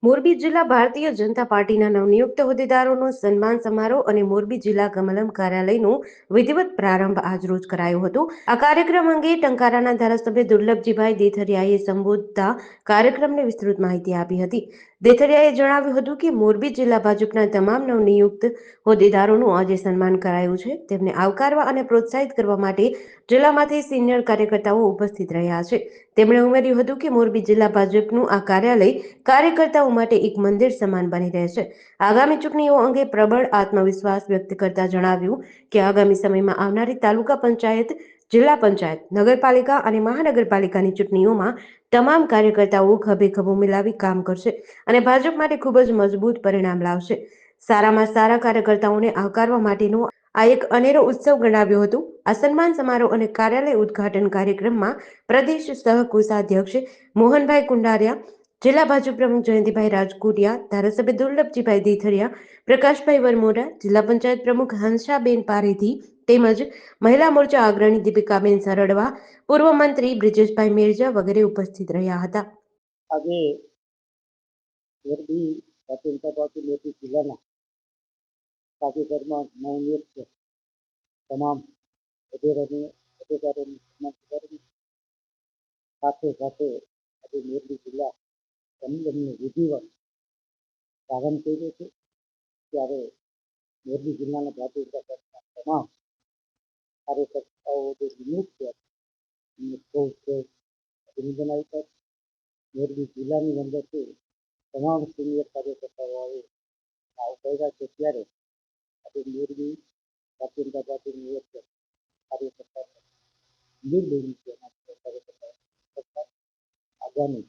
મોરબી જિલ્લા ભારતીય જનતા પાર્ટીના નવનિયુક્ત હોદ્દેદારોનો સન્માન સમારોહ અને મોરબી જિલ્લા કમલમ કાર્યાલયનું વિધિવત પ્રારંભ આજરોજ કરાયો હતો. આ કાર્યક્રમ અંગે ટંકારાના ધારાસભ્ય દુર્લભજીભાઈ દેથરિયાએ સંબોધતા કાર્યક્રમને વિસ્તૃત માહિતી આપી હતી. દેથરિયાએ જણાવ્યું હતું કે મોરબી જિલ્લા ભાજપના તમામ નવનિયુક્ત હોદ્દેદારોનું આજે સન્માન કરાયું છે. તેમને આવકારવા અને પ્રોત્સાહિત કરવા માટે જિલ્લામાંથી સિનિયર કાર્યકર્તાઓ ઉપસ્થિત રહ્યા છે. તેમણે ઉમેર્યું હતું કે મોરબી જિલ્લા ભાજપનું આ કાર્યાલય કાર્યકર્તાઓ માટે એક મંદિર સમાન બની રહેશે. આગામી ચૂંટણીઓ અંગે પ્રબળ આત્મવિશ્વાસ વ્યક્ત કરતા જણાવ્યું કે આગામી સમયમાં આવનારી તાલુકા પંચાયત, જિલ્લા પંચાયત, નગરપાલિકા અને મહાનગરપાલિકાની ચૂંટણીઓમાં તમામ કાર્યકર્તાઓ ખભે ખભો મિલાવી કામ કરશે અને ભાજપ માટે ખૂબ જ મજબૂત પરિણામ લાવશે. સારામાં સારા કાર્યકર્તાઓને આવકારવા માટેનો આ એક અનેરો ઉત્સવ ગણાવ્યો હતો. આ સન્માન સમારોહ અને કાર્યાલય ઉદ્ઘાટન કાર્યક્રમમાં પ્રદેશ સહ કોષાધ્યક્ષ મોહનભાઈ કુંડારિયા, જિલ્લા ભાજપ પ્રમુખ જયંતિભાઈ રાજકોટિયા, ધારાસભ્ય દુર્લભજીભાઈ દેથરિયા, પ્રકાશભાઈ વરમોરા, જિલ્લા પંચાયત પ્રમુખ હંસાબેન પારેધી તેમજ મહિલા મોરચા અગ્રણી દીપિકાબેન સરડવા, પૂર્વ મંત્રી બ્રિજેશભાઈ મેરજા વગેરે ઉપસ્થિત રહ્યા હતા. આજે મોરબી ભારતીય જનતા પાર્ટી મોરબી જિલ્લાના તાજેતરમાં નવનિયુક્ત તમામ હોદ્દેદારોનું સન્માન કરાવ્યું. સાથે સાથે આજે મોરબી જિલ્લા કમલમનો વિધિવત પ્રારંભ કર્યો છે. ત્યારે મોરબી જિલ્લાના ભારતીય જનતા પાર્ટીના તમામ કાર્યકર્તાઓ જે નિયુક્ત છે એમને ખૂબ ખૂબ અભિનંદન આપ્યા. મોરબી જિલ્લાની અંદરથી તમામ સિનિયર કાર્યકર્તાઓએ આવકાર્યા છે. ત્યારે આજે મોરબી ભારતીય જનતા પાર્ટીની એક કાર્યકર્તાઓ નિર્ણય છે કાર્યકર્તા આગામી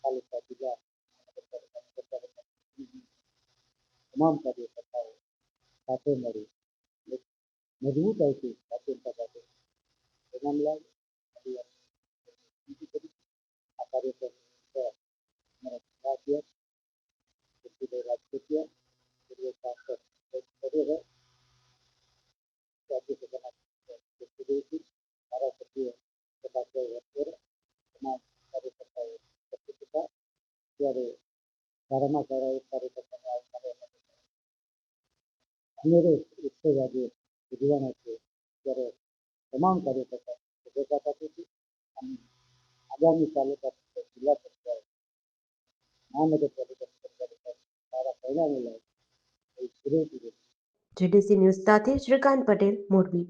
તાલુકા જિલ્લા તમામ કાર્યકર્તાઓ સાથે મળી મજબૂતાઈથી ભારતીય જનતા પાર્ટી પરિણામ લાવી આ કાર્યક્રમ રાજકોટિયા પૂર્વ સાંસદ ધારાસભ્ય પ્રકાશભાઈ વરમોરા તમામ કાર્યકર્તાઓ ઉપસ્થિત હતા. ત્યારે સારામાં સારા એક કાર્યકર્તાને આવકારવા અનેરો ઉત્સવ આજે ઉજવવાના છે. ત્યારે તમામ કાર્યકર્તાઓ સભ્યતા પાસેથી અને આગામી તાલુકા જિલ્લા પંચાયત મહાનગરપાલિકા સારા પરિણામો લાવે. જેડીસી ન્યૂઝ સાથે શ્રીકાંત પટેલ, મોરબી.